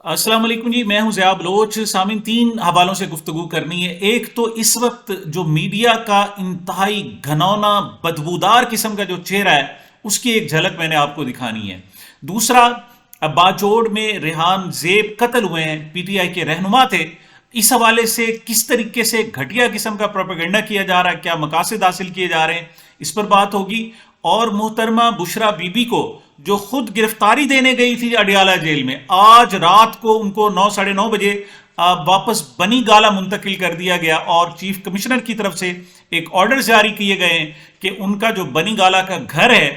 السلام علیکم جی، میں ہوں ضیاء بلوچ۔ سامعین، تین حوالوں سے گفتگو کرنی ہے۔ ایک تو اس وقت جو میڈیا کا انتہائی گھنونا بدبودار قسم کا جو چہرہ ہے اس کی ایک جھلک میں نے آپ کو دکھانی ہے۔ دوسرا، باجوڑ میں ریحان زیب قتل ہوئے ہیں، پی ٹی آئی کے رہنما تھے، اس حوالے سے کس طریقے سے گھٹیا قسم کا پروپیگنڈا کیا جا رہا ہے، کیا مقاصد حاصل کیے جا رہے ہیں، اس پر بات ہوگی۔ اور محترمہ بشرا بی بی کو جو خود گرفتاری دینے گئی تھی اڈیالہ جیل میں، آج رات کو ان کو 9:30 بجے واپس بنی گالا منتقل کر دیا گیا، اور چیف کمشنر کی طرف سے ایک آرڈر جاری کیے گئے ہیں کہ ان کا جو بنی گالا کا گھر ہے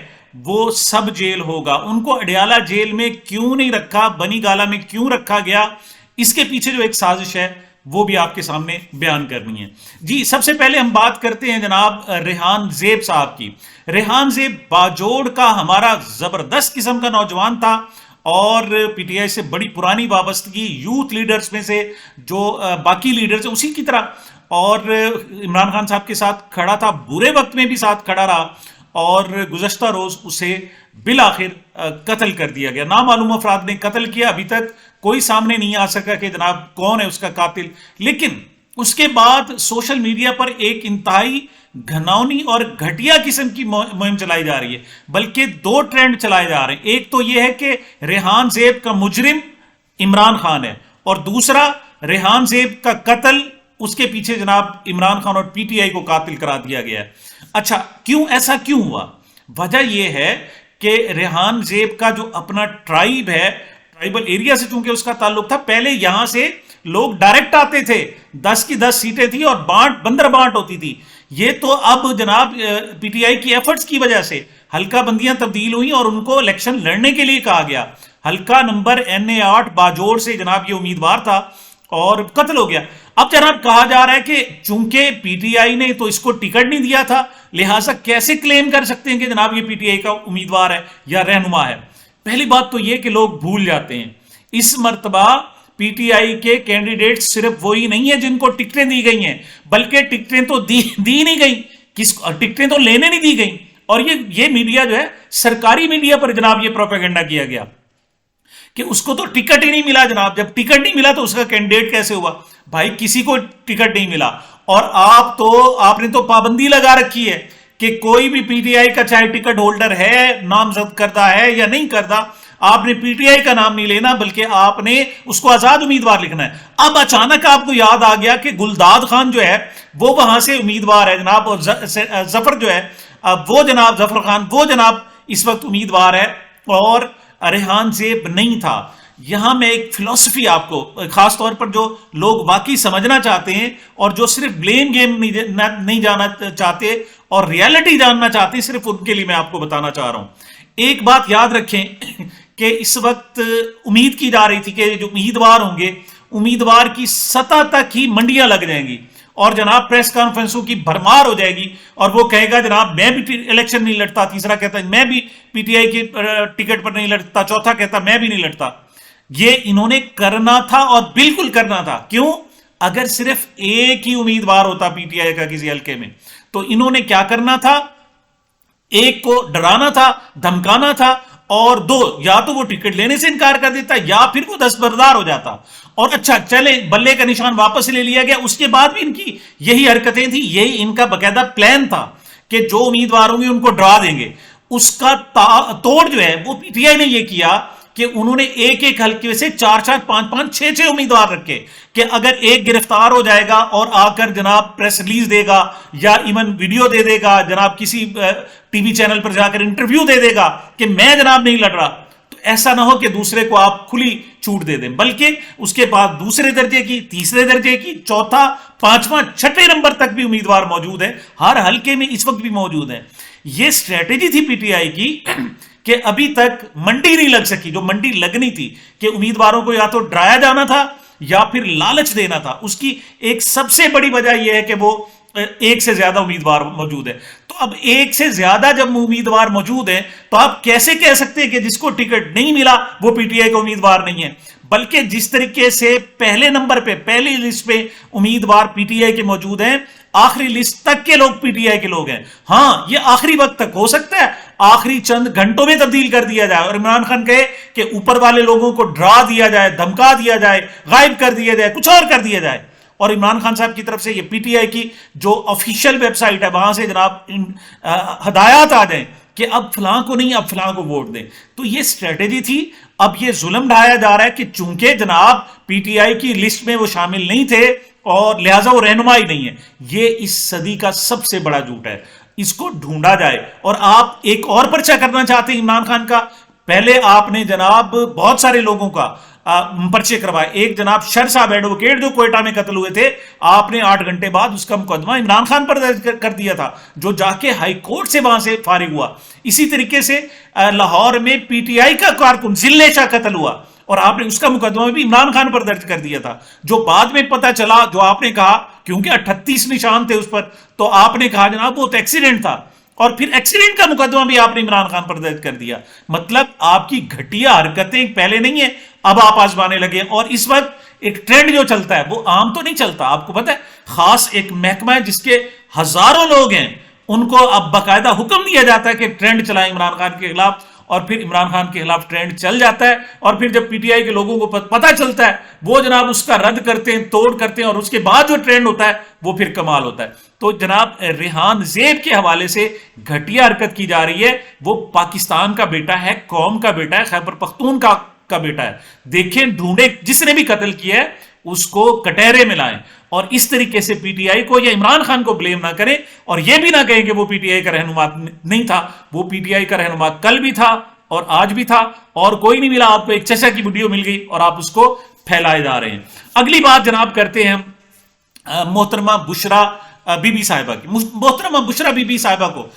وہ سب جیل ہوگا۔ ان کو اڈیالہ جیل میں کیوں نہیں رکھا، بنی گالا میں کیوں رکھا گیا، اس کے پیچھے جو ایک سازش ہے وہ بھی آپ کے سامنے بیان کرنی ہے۔ جی، سب سے پہلے ہم بات کرتے ہیں جناب ریحان زیب صاحب کی۔ ریحان زیب باجوڑ کا ہمارا زبردست قسم کا نوجوان تھا، اور پی ٹی آئی سے بڑی پرانی وابستگی، یوتھ لیڈرز میں سے جو باقی لیڈرز ہیں اسی کی طرح، اور عمران خان صاحب کے ساتھ کھڑا تھا، برے وقت میں بھی ساتھ کھڑا رہا، اور گزشتہ روز اسے بالآخر قتل کر دیا گیا۔ نامعلوم افراد نے قتل کیا، ابھی تک کوئی سامنے نہیں آ سکا کہ جناب کون ہے اس کا قاتل، لیکن اس کے بعد سوشل میڈیا پر ایک انتہائی گھناؤنی اور گھٹیا قسم کی مہم چلائی جا رہی ہے، بلکہ دو ٹرینڈ چلائے جا رہے ہیں۔ ایک تو یہ ہے کہ ریحان زیب کا مجرم عمران خان ہے، اور دوسرا ریحان زیب کا قتل، اس کے پیچھے جناب عمران خان اور پی ٹی آئی کو قاتل کرا دیا گیا ہے۔ اچھا، ایسا کیوں ہوا؟ وجہ یہ ہے کہ ریحان زیب کا جو اپنا ٹرائب ہے، ٹرائبل ایریا سے چونکہ اس کا تعلق تھا، پہلے یہاں سے لوگ ڈائریکٹ آتے تھے، 10 کی 10 سیٹیں تھی اور بندر بانٹ ہوتی تھی۔ یہ تو اب جناب پی ٹی آئی کی ایفرٹس کی وجہ سے حلقہ بندیاں تبدیل ہوئیں اور ان کو الیکشن لڑنے کے لیے کہا گیا۔ حلقہ نمبر NA 8 باجوڑ سے جناب یہ امیدوار تھا اور قتل ہو گیا۔ اب جناب کہا جا رہا ہے کہ چونکہ پی ٹی آئی نے تو اس کو ٹکٹ نہیں دیا تھا، لہٰذا کیسے کلیم کر سکتے ہیں کہ جناب یہ پی ٹی آئی کا امیدوار ہے یا رہنما ہے؟ پہلی بات تو یہ کہ لوگ بھول جاتے ہیں، اس مرتبہ پی ٹی آئی کے کینڈیڈیٹ صرف وہی نہیں ہیں جن کو ٹکٹیں دی گئی ہیں، بلکہ ٹکٹیں تو دی نہیں گئی، ٹکٹیں تو لینے نہیں دی گئی، اور یہ میڈیا جو ہے، سرکاری میڈیا پر جناب یہ پروپیگنڈا کیا گیا کہ اس کو تو ٹکٹ ہی نہیں ملا۔ جناب جب ٹکٹ نہیں ملا تو اس کا کینڈیڈیٹ کیسے ہوا؟ بھائی کسی کو ٹکٹ نہیں ملا، اور آپ نے تو پابندی لگا رکھی ہے کہ کوئی بھی پی ٹی آئی کا چاہے ٹکٹ ہولڈر ہے، نامزد کردہ ہے یا نہیں کردہ، آپ نے پی ٹی آئی کا نام نہیں لینا، بلکہ آپ نے اس کو آزاد امیدوار لکھنا ہے۔ اب اچانک آپ کو یاد آ گیا کہ گلداد خان جو ہے وہ وہاں سے امیدوار ہے جناب، اور ظفر جو ہے وہ جناب ظفر خان وہ جناب اس وقت امیدوار ہے، اور ریحان زیب نہیں تھا۔ یہاں میں ایک فلسفی آپ کو، خاص طور پر جو لوگ واقعی سمجھنا چاہتے ہیں اور جو صرف بلیم گیم نہیں جانا چاہتے اور ریالٹی جاننا چاہتے ہیں، صرف ان کے لیے میں آپ کو بتانا چاہ رہا ہوں۔ ایک بات یاد رکھیں کہ اس وقت امید کی جا رہی تھی کہ جو امیدوار ہوں گے، امیدوار کی سطح تک ہی منڈیاں لگ جائیں گی، اور جناب پریس کانفرنسوں کی بھرمار ہو جائے گی، اور وہ کہے گا جناب میں بھی الیکشن نہیں لڑتا، تیسرا کہتا ہے میں بھی پی ٹی آئی کی ٹکٹ پر نہیں لڑتا، چوتھا کہتا میں بھی نہیں لڑتا۔ یہ انہوں نے کرنا تھا، اور بالکل کرنا تھا۔ کیوں؟ اگر صرف ایک ہی امیدوار ہوتا پی ٹی آئی کا کسی حلقے میں، تو انہوں نے کیا کرنا تھا؟ ایک کو ڈرانا تھا، دھمکانا تھا، اور دو، یا تو وہ ٹکٹ لینے سے انکار کر دیتا یا پھر وہ دستبردار ہو جاتا۔ اور اچھا چلے، بلے کا نشان واپس لے لیا گیا، اس کے بعد بھی ان کی یہی حرکتیں تھیں، یہی ان کا باقاعدہ پلان تھا کہ جو امیدوار ہوں گے ان کو ڈرا دیں گے۔ اس کا توڑ جو ہے وہ پی ٹی آئی نے یہ کیا کہ انہوں نے ایک ایک حلقے سے 4 5 6 امیدوار رکھے کہ اگر ایک گرفتار ہو جائے گا اور آ کر جناب پریس ریلیز دے گا یا ایون ویڈیو دے دے گا، جناب کسی ٹی وی چینل پر جا کر انٹرویو دے دے گا کہ میں جناب نہیں لڑ رہا، تو ایسا نہ ہو کہ دوسرے کو آپ کھلی چھوٹ دے دیں، بلکہ اس کے بعد دوسرے درجے کی، تیسرے درجے کی، چوتھا، پانچواں، چھٹے نمبر تک بھی امیدوار موجود ہے، ہر حلقے میں اس وقت بھی موجود ہیں۔ یہ اسٹریٹجی تھی پی ٹی آئی کی کہ ابھی تک منڈی نہیں لگ سکی، جو منڈی لگنی تھی کہ امیدواروں کو یا تو ڈرایا جانا تھا یا پھر لالچ دینا تھا۔ اس کی ایک سب سے بڑی وجہ یہ ہے کہ وہ ایک سے زیادہ امیدوار موجود ہے۔ تو اب ایک سے زیادہ جب امیدوار موجود ہیں تو آپ کیسے کہہ سکتے ہیں کہ جس کو ٹکٹ نہیں ملا وہ پی ٹی آئی کا امیدوار نہیں ہے؟ بلکہ جس طریقے سے پہلے نمبر پہ پہلی لسٹ پہ امیدوار پی ٹی آئی کے موجود ہیں، آخری لسٹ تک کے لوگ پی ٹی آئی کے لوگ ہیں. ہاں یہ آخری وقت تک ہو سکتا ہے آخری چند گھنٹوں میں تبدیل کر دیا جائے اور عمران خان کہے کہ اوپر والے لوگوں کو ڈرا دیا جائے، دھمکا دیا جائے، غائب کر دیا جائے، کچھ اور کر دیا جائے. اور عمران خان صاحب کی طرف سے یہ پی ٹی آئی کی جو آفیشیل ویب سائٹ ہے وہاں سے جناب ہدایات آ جائیں کہ اب فلاں کو نہیں، اب فلاں کو ووٹ دیں. تو یہ اسٹریٹجی تھی. اب یہ ظلم ڈھایا جا رہا ہے کہ چونکہ جناب پی ٹی آئی کی لسٹ میں وہ شامل نہیں تھے اور لہٰذا وہ رہنمائی نہیں ہے. یہ اس صدی کا سب سے بڑا جھوٹ ہے. اس کو ڈھونڈا جائے. اور آپ ایک اور پرچہ کرنا چاہتے ہیں عمران خان کا، پہلے آپ نے جناب بہت سارے لوگوں کا پرچے کروائے. ایک جناب شر صاحب ایڈوکیٹ جو کوئٹہ میں قتل ہوئے تھے، آپ نے 8 گھنٹے بعد اس کا مقدمہ عمران خان پر درج کر دیا تھا جو جا کے ہائی کورٹ سے وہاں سے فارغ ہوا. اسی طریقے سے لاہور میں پی ٹی آئی کا کارکن ذلِ شاہ قتل ہوا اور آپ نے اس کا مقدمہ بھی عمران خان پر درج کر دیا تھا، جو بعد میں پتہ چلا، جو آپ نے کہا کیونکہ 38 نشان تھے اس پر، تو آپ نے کہا جناب وہ تو ایکسیڈنٹ تھا، اور پھر ایکسیڈنٹ کا مقدمہ بھی آپ نے عمران خان پر درج کر دیا. مطلب آپ کی گھٹیا حرکتیں پہلے نہیں ہیں، اب آپ آزمانے لگے. اور اس وقت ایک ٹرینڈ جو چلتا ہے وہ عام تو نہیں چلتا، آپ کو پتا ہے خاص ایک محکمہ ہے جس کے ہزاروں لوگ ہیں، ان کو اب باقاعدہ حکم دیا جاتا ہے کہ ٹرینڈ چلائیں عمران خان کے خلاف، اور پھر عمران خان کے خلاف ٹرینڈ چل جاتا ہے. اور پھر جب پی ٹی آئی کے لوگوں کو پتہ چلتا ہے وہ جناب اس کا رد کرتے ہیں، توڑ کرتے ہیں، اور اس کے بعد جو ٹرینڈ ہوتا ہے وہ پھر کمال ہوتا ہے. تو جناب ریحان زیب کے حوالے سے گھٹیا حرکت کی جا رہی ہے. وہ پاکستان کا بیٹا ہے، قوم کا بیٹا ہے، خیبر پختونخوا کا بیٹا ہے. دیکھیں ڈھونڈے جس نے بھی قتل کیا ہے اس کو کٹہرے میں لائیں، اور اس طریقے سے پی ٹی آئی کو یا عمران خان کو بلیم نہ کریں، اور یہ بھی نہ کہیں کہ وہ پی ٹی آئی کا رہنما نہیں تھا. وہ پی ٹی آئی کا رہنما کل بھی تھا اور آج بھی تھا، اور کوئی نہیں ملا. آپ کو ایک چچا کی ویڈیو مل گئی اور آپ اس کو پھیلائے جا رہے ہیں. اگلی بات جناب کرتے ہیں محترمہ بشرا بی بی صاحبہ کی. محترمہ بشرا بی بی صاحبہ کو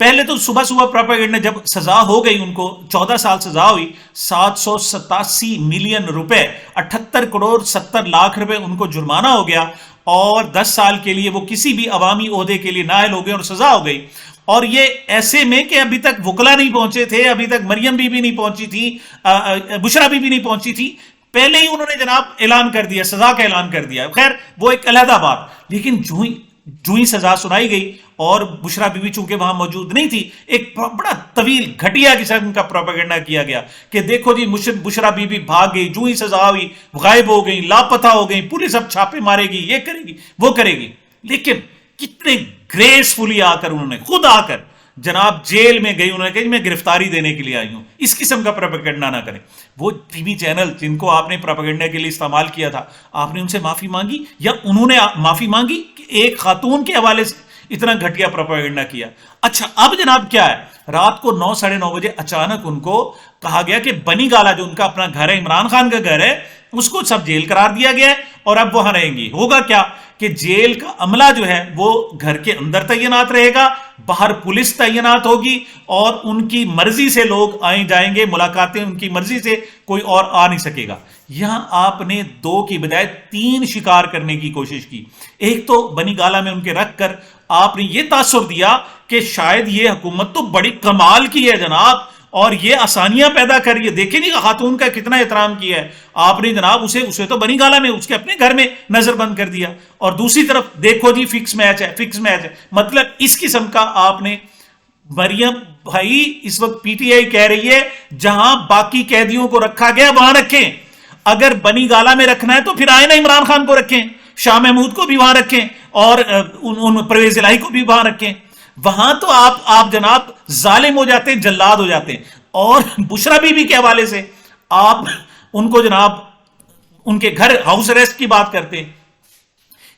پہلے تو صبح پروپیگنڈا، جب سزا ہو گئی ان کو 14 سال سزا ہوئی، 787 ملین روپے 78 کروڑ 70 لاکھ روپے ان کو جرمانہ ہو گیا، اور 10 سال کے لیے وہ کسی بھی عوامی عہدے کے لیے نااہل ہو گئے اور سزا ہو گئی. اور یہ ایسے میں کہ ابھی تک وکلا نہیں پہنچے تھے، ابھی تک مریم بی بی نہیں پہنچی تھی، بشرا بی بی نہیں پہنچی تھی، پہلے ہی انہوں نے جناب اعلان کر دیا، سزا کا اعلان کر دیا. خیر وہ ایک علیحدہ بات. لیکن جو ہی سزا سنائی گئی اور بشرا بی بی چونکہ وہاں موجود نہیں تھی، ایک بڑا طویل گھٹیا قسم کا پروپیگنڈا کیا گیا کہ دیکھو جی بشرا بی بی بھاگ گئی، جو ہی سزا ہوئی غائب ہو گئی، لاپتہ ہو گئی، پولیس اب چھاپے مارے گی، یہ کرے گی وہ کرے گی. لیکن کتنے گریسفلی آ کر انہوں نے خود آ کر جناب جیل میں گئی، انہوں نے کہا میں گرفتاری دینے کے لیے آئی ہوں. اس قسم کا پروپیگنڈا نہ کریں. وہ ٹی وی چینل جن کو آپ نے پروپیگنڈا کے لیے استعمال کیا تھا، آپ نے ان سے معافی مانگی یا انہوں نے معافی مانگی کہ ایک خاتون کے حوالے سے اتنا گھٹیا پروپیگنڈا کیا؟ اچھا اب جناب کیا ہے، رات کو 9 ساڑھے 9 بجے اچانک ان کو کہا گیا کہ بنی گالا جو ان کا اپنا گھر ہے، عمران خان کا گھر ہے، اس کو سب جیل قرار دیا گیا ہے اور اب وہاں رہیں گی. ہوگا کیا کہ جیل کا عملہ جو ہے وہ گھر کے اندر تعینات رہے گا، باہر پولیس تعینات ہوگی، اور ان کی مرضی سے لوگ آئیں جائیں گے، ملاقاتیں ان کی مرضی سے، کوئی اور آ نہیں سکے گا. یہاں آپ نے 2 کی بجائے 3 شکار کرنے کی کوشش کی. ایک تو بنی گالا میں ان کے رکھ کر آپ نے یہ تاثر دیا کہ شاید یہ حکومت تو بڑی کمال کی ہے جناب، اور یہ آسانیاں پیدا کر رہی ہے، دیکھیں جی خاتون کا کتنا احترام کیا ہے آپ نے جناب، اسے تو بنی گالا میں اس کے اپنے گھر میں نظر بند کر دیا، اور دوسری طرف دیکھو جی فکس میچ ہے. مطلب اس قسم کا آپ نے. مریم بھائی اس وقت پی ٹی آئی کہہ رہی ہے جہاں باقی قیدیوں کو رکھا گیا وہاں رکھیں، اگر بنی گالا میں رکھنا ہے تو پھر آئے نا عمران خان کو رکھیں، شاہ محمود کو بھی وہاں رکھیں، اور پرویز الہی کو بھی وہاں رکھیں. وہاں تو آپ جناب ظالم ہو جاتے ہیں، جلاد ہو جاتے ہیں. اور بشرا بی بی کے حوالے سے آپ ان کو جناب ان کے گھر ہاؤس اریسٹ کی بات کرتے ہیں.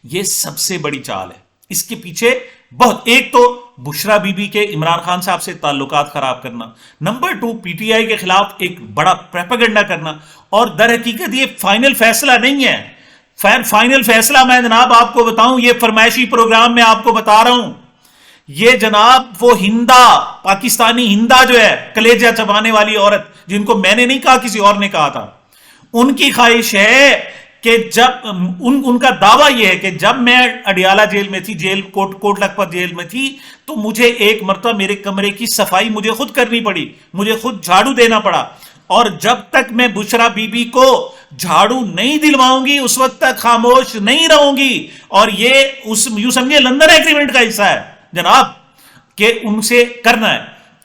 یہ سب سے بڑی چال ہے. اس کے پیچھے بہت، ایک تو بشرا بی بی کے عمران خان صاحب سے تعلقات خراب کرنا، نمبر 2 پی ٹی آئی کے خلاف ایک بڑا پروپیگنڈا کرنا، اور در حقیقت یہ فائنل فیصلہ نہیں ہے. فائنل فیصلہ میں جناب آپ کو بتاؤں، یہ فرمائشی پروگرام میں آپ کو بتا رہا ہوں، یہ جناب وہ ہندا، پاکستانی ہندا جو ہے کلیجہ چبانے والی عورت، جن کو میں نے نہیں کہا کسی اور نے کہا تھا، ان کی خواہش ہے کہ جب ان کا دعویٰ یہ ہے کہ جب میں اڈیالہ جیل میں تھی، کوٹ لکھپت جیل میں تھی، تو مجھے ایک مرتبہ میرے کمرے کی صفائی مجھے خود کرنی پڑی، مجھے خود جھاڑو دینا پڑا، اور جب تک میں بشرا بی بی کو جھاڑو نہیں دلواؤں گی اس وقت تک خاموش نہیں رہوں گی. اور یہ یوں سمجھے لندن ایگریمنٹ کا حصہ ہے جناب کہ ان سے کرنا ہے.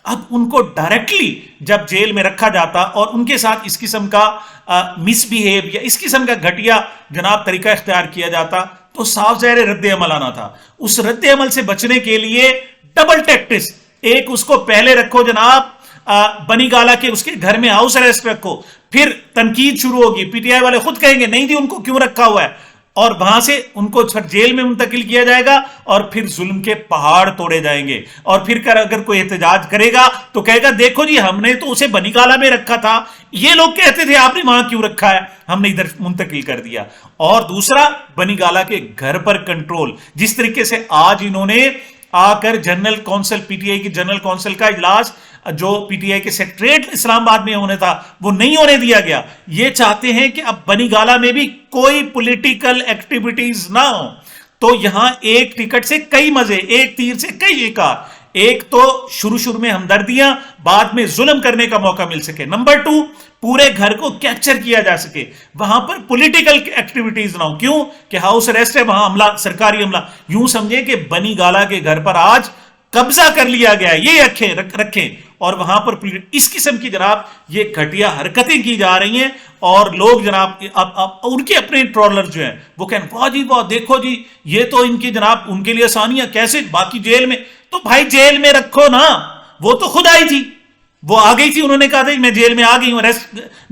اب ان کو ڈائریکٹلی جب جیل میں رکھا جاتا اور ان کے ساتھ اس قسم کا مس بیہیو یا اس قسم کا گھٹیا جناب طریقہ اختیار کیا جاتا تو صاف ظاہر رد عمل آنا تھا. اس رد عمل سے بچنے کے لیے ڈبل ٹیکٹس، ایک اس کو پہلے رکھو جناب بنی گالا کے اس کے گھر میں ہاؤس اریسٹ رکھو، پھر تنقید شروع ہوگی، پی ٹی آئی والے خود کہیں گے نہیں جی ان کو کیوں رکھا ہوا ہے، اور وہاں سے ان کو جیل میں منتقل کیا جائے گا اور پھر ظلم کے پہاڑ توڑے جائیں گے. اور پھر اگر کوئی احتجاج کرے گا تو کہے گا دیکھو جی ہم نے تو اسے بنی گالا میں رکھا تھا، یہ لوگ کہتے تھے آپ نے وہاں کیوں رکھا ہے، ہم نے ادھر منتقل کر دیا. اور دوسرا بنی گالا کے گھر پر کنٹرول، جس طریقے سے آج انہوں نے آ کر general council P T I کی جنرل کونسل کا اجلاس جو پی ٹی آئی کے سیکریٹریٹ اسلام آباد میں ہونے تھا وہ نہیں ہونے دیا گیا. یہ چاہتے ہیں کہ اب بنی گالا میں بھی کوئی پولیٹیکل ایکٹیویٹیز نہ ہو. تو یہاں ایک ٹکٹ سے کئی مزے، ایک تیر سے کئی شکار. ایک تو شروع میں ہمدردیاں، بعد میں ظلم کرنے کا موقع مل سکے. نمبر 2، پورے گھر کو کیپچر کیا جا سکے، وہاں پر پولیٹیکل ایکٹیویٹیز نہ ہو. کیوں کہ ہاؤس اریسٹ ہے، وہاں عملہ، سرکاری عملہ. یوں سمجھے کہ بنی گالا کے گھر پر آج قبضہ کر لیا گیا ہے، یہ رکھیں اور وہاں پر اس قسم کی جناب یہ گھٹیا حرکتیں کی جا رہی ہیں. اور لوگ جناب ان کے اپنے ٹرولر جو ہیں وہ کہیں واہ جی واہ دیکھو جی یہ تو ان کی جناب ان کے لیے آسانیاں، کیسے باقی جیل میں. تو بھائی جیل میں رکھو نا، وہ تو خود آئی تھی، وہ آ گئی تھی، انہوں نے کہا تھا میں جیل میں آ گئی ہوں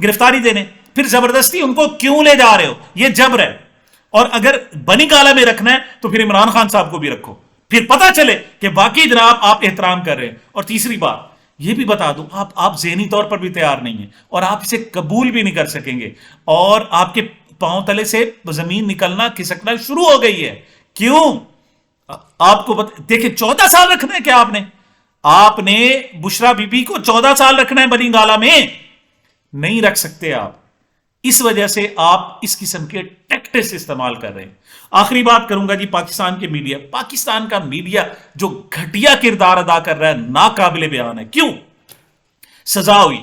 گرفتاری دینے، پھر زبردستی ان کو کیوں لے جا رہے ہو؟ یہ جبر ہے. اور اگر بنی گالا میں رکھنا ہے تو پھر عمران خان صاحب کو بھی رکھو، پھر پتا چلے کہ واقعی جناب آپ احترام کر رہے ہیں. اور تیسری بات یہ بھی بتا دوں، آپ ذہنی طور پر بھی تیار نہیں ہیں اور آپ اسے قبول بھی نہیں کر سکیں گے، اور آپ کے پاؤں تلے سے زمین نکلنا کھسکنا شروع ہو گئی ہے. کیوں؟ آپ کو دیکھیں 14 سال رکھنا ہے کیا آپ نے بشرا بی بی کو 14 سال رکھنا ہے بنی گالا میں؟ نہیں رکھ سکتے آپ. اس وجہ سے آپ اس قسم کے ٹیکٹس استعمال کر رہے ہیں. آخری بات کروں گا جی پاکستان کے میڈیا. پاکستان کا میڈیا جو گھٹیا کردار ادا کر رہا ہے ناقابل بیان ہے. کیوں؟ سزا ہوئی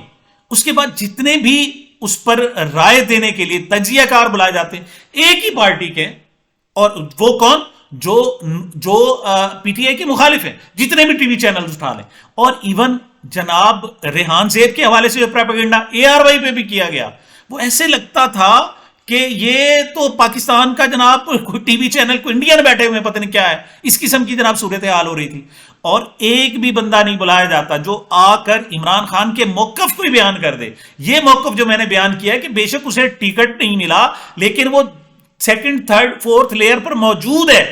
اس کے بعد جتنے بھی اس پر رائے دینے کے لیے تجزیہ کار بلائے جاتے ہیں ایک ہی پارٹی کے، اور وہ کون؟ جو پی ٹی آئی کے مخالف ہیں، جتنے بھی ٹی وی چینل اٹھا لیں. اور ایون جناب ریحان زیب کے حوالے سے جو پروپیگنڈا اے آر وائی پہ بھی کیا گیا، وہ ایسے لگتا تھا کہ یہ تو پاکستان کا جناب ٹی وی چینل کو انڈین بیٹھے ہوئے پتہ نہیں کیا ہے، اس قسم کی جناب صورتحال ہو رہی تھی. اور ایک بھی بندہ نہیں بلایا جاتا جو آ کر عمران خان کے موقف کو بیان کر دے. یہ موقف جو میں نے بیان کیا ہے کہ بے شک اسے ٹکٹ نہیں ملا لیکن وہ سیکنڈ تھرڈ فورتھ لیئر پر موجود ہے،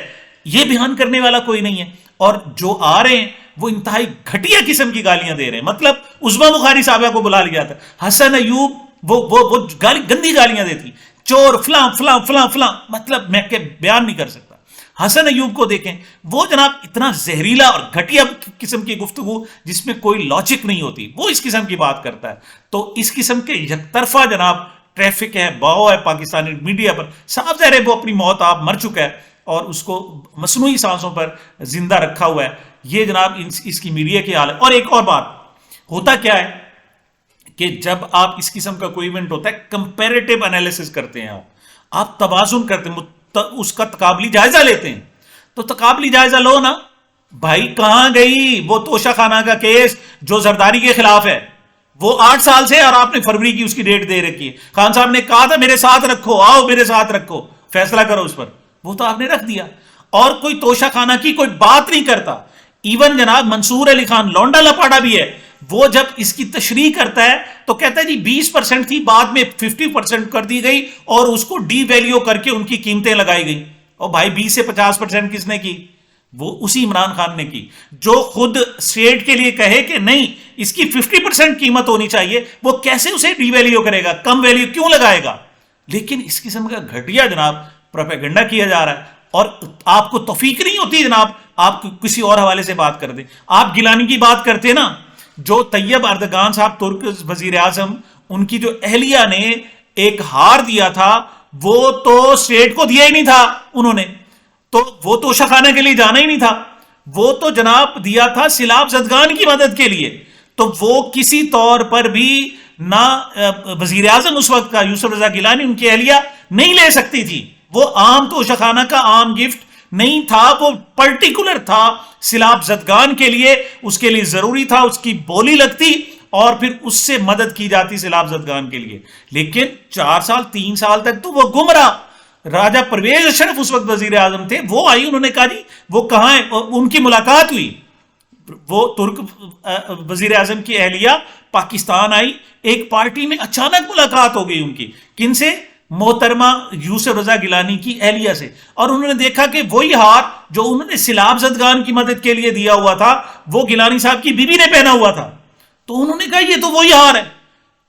یہ بیان کرنے والا کوئی نہیں ہے. اور جو آ رہے ہیں وہ انتہائی گھٹیا قسم کی گالیاں دے رہے ہیں. مطلب عظما بخاری صاحبہ کو بلا لیا تھا، حسن ایوب وہ گندی گالیاں دیتی، چور فلاں فلاں فلاں فلاں، مطلب میں کہ بیان نہیں کر سکتا. حسن ایوب کو دیکھیں، وہ جناب اتنا زہریلا اور گھٹیا قسم کی گفتگو جس میں کوئی لاجک نہیں ہوتی، وہ اس قسم کی بات کرتا ہے. تو اس قسم کے یک طرفہ جناب ٹریفک ہے، باؤ ہے پاکستانی میڈیا پر. صاف ظاہر ہے وہ اپنی موت آپ مر چکا ہے اور اس کو مصنوعی سانسوں پر زندہ رکھا ہوا ہے. یہ جناب اس کی میڈیا کی حالت. اور ایک اور بات ہوتا کیا ہے کہ جب آپ اس قسم کا کوئی ایونٹ ہوتا ہے کمپیریٹیو انالیسس کرتے ہیں، آپ توازن کرتے ہیں، اس کا تقابلی جائزہ لیتے ہیں. تو تقابلی جائزہ لو نا بھائی، کہاں گئی وہ توشہ خانہ کا کیس جو زرداری کے خلاف ہے؟ وہ 8 سال سے، اور آپ نے فروری کی اس کی ڈیٹ دے رکھی ہے. خان صاحب نے کہا تھا میرے ساتھ رکھو، آؤ میرے ساتھ رکھو، فیصلہ کرو اس پر، وہ تو آپ نے رکھ دیا. اور کوئی توشہ خانہ کی کوئی بات نہیں کرتا. ایون جناب منصور علی خان لونڈا لپاڑا بھی ہے، وہ جب اس کی تشریح کرتا ہے تو کہتا ہے جی 20% تھی، بعد میں 50% کر دی گئی اور اس کو ڈی ویلیو کر کے ان کی قیمتیں لگائی گئی. اور بھائی 20 سے 50% کس نے کی؟ وہ اسی عمران خان نے کی، جو خود اسٹیٹ کے لیے کہے کہ نہیں اس کی 50% قیمت ہونی چاہیے، وہ کیسے اسے ڈی ویلیو کرے گا، کم ویلیو کیوں لگائے گا؟ لیکن اس قسم کا گھٹیا جناب پروپیگنڈا کیا جا رہا ہے. اور آپ کو توفیق نہیں ہوتی جناب آپ کسی اور حوالے سے بات کر دیں. آپ گیلانی کی بات کرتے نا، جو طیب اردگان صاحب ترک وزیر اعظم، ان کی جو اہلیہ نے ایک ہار دیا تھا وہ تو اسٹیٹ کو دیا ہی نہیں تھا انہوں نے، تو وہ توشہ خانہ کے لیے جانا ہی نہیں تھا، وہ تو جناب دیا تھا سیلاب زدگان کی مدد کے لیے. تو وہ کسی طور پر بھی نہ وزیر اعظم اس وقت کا یوسف رضا گیلانی ان کی اہلیہ نہیں لے سکتی تھی. وہ عام توشخانہ کا عام گفٹ نہیں تھا، وہ پرٹیکولر تھا سیلاب زدگان کے لیے. اس کے لیے ضروری تھا اس کی بولی لگتی اور پھر اس سے مدد کی جاتی سیلاب زدگان کے لیے. لیکن 4 سال 3 سال تک تو وہ گم رہا. راجہ پرویز اشرف اس وقت وزیر اعظم تھے، وہ آئی، انہوں نے کہا جی وہ کہاں ہے، ان کی ملاقات ہوئی. وہ ترک وزیر اعظم کی اہلیہ پاکستان آئی، ایک پارٹی میں اچانک ملاقات ہو گئی ان کی. کن سے؟ محترمہ یوسف رضا گیلانی کی اہلیہ سے. اور انہوں نے دیکھا کہ وہی ہار جو انہوں نے سیلاب زدگان کی مدد کے لیے دیا ہوا تھا وہ گیلانی صاحب کی بیوی نے پہنا ہوا تھا. تو انہوں نے کہا یہ تو وہی ہار ہے.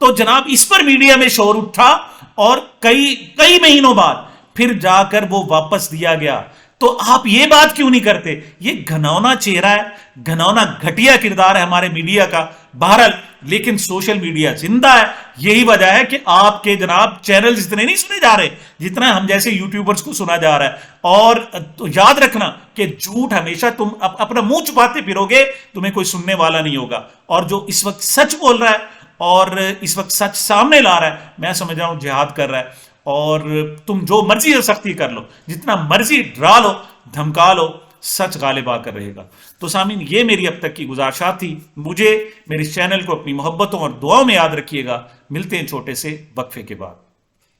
تو جناب اس پر میڈیا میں شور اٹھا اور کئی مہینوں بعد پھر جا کر وہ واپس دیا گیا. تو آپ یہ بات کیوں نہیں کرتے؟ یہ گھنونا چہرہ ہے، گھنونا گھٹیا کردار ہے ہمارے میڈیا کا. بہرحال لیکن سوشل میڈیا زندہ ہے. یہی وجہ ہے کہ آپ کے جناب چینل اتنے نہیں سنے جا رہے جتنا ہم جیسے یوٹیوبرز کو سنا جا رہا ہے. اور یاد رکھنا کہ جھوٹ ہمیشہ تم اپنا منہ چھپاتے پھرو گے، تمہیں کوئی سننے والا نہیں ہوگا. اور جو اس وقت سچ بول رہا ہے اور اس وقت سچ سامنے لا رہا ہے، میں سمجھ رہا ہوں جہاد کر رہا ہے. اور تم جو مرضی سختی کر لو، جتنا مرضی ڈرا لو، دھمکا لو، سچ غالب آ کر رہے گا. تو سامعین، یہ میری اب تک کی گزارشات تھی. مجھے میرے چینل کو اپنی محبتوں اور دعاؤں میں یاد رکھیے گا. ملتے ہیں چھوٹے سے وقفے کے بعد.